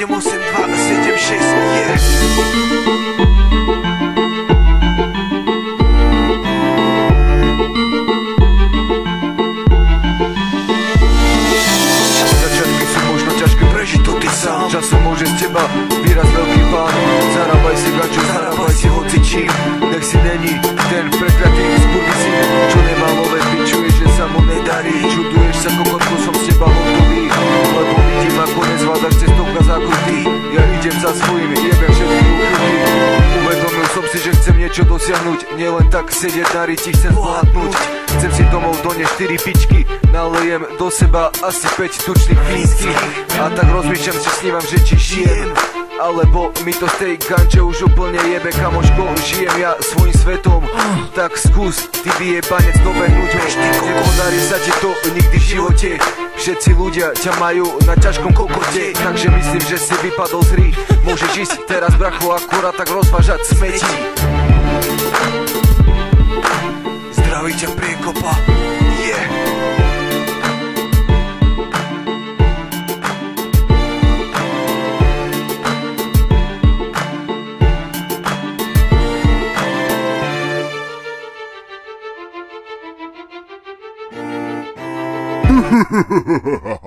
78276, yeah. Začiatky sú možno ťažké, prežiť to ty sám. Časom môže z teba výraz veľký pán. Zarábaj si gančo, zarábaj si hocičím. Nech si není ten prekratý skurvysyn, čo nemá love, pičuješ, že sa mu nedarí. Čuduješ sa, kokotko, som z teba hotový, lebo vidím, ako nezvládaš cestovka zákrutý. Ja idem za svojím, jebem všetky úchyty. Uvedomil som si, že chcem niečo dosiahnuť, nielen tak sedieť na riti, chcem zvládnuť. Chcem si domov doniesť 4 pičky, nalejem do seba asi 5 tučných fínskych. A tak rozmýšľam si, snívam, že či žijem, alebo mi to z tej ganče už úplne jebe, kamoško. Žijem ja svojím svetom, tak skús ty vyjebanec dobehnúť ho. Nepodarí sa ti to nikdy v živote, všetci ľudia ťa majú na ťažkom kokote. Takže myslím, že si vypadol z hry, môžeš ísť teraz, bracho, akurát tak rozvážať smeti. Zdraví ťa Priekopa, yeah. Ha ha ha ha ha!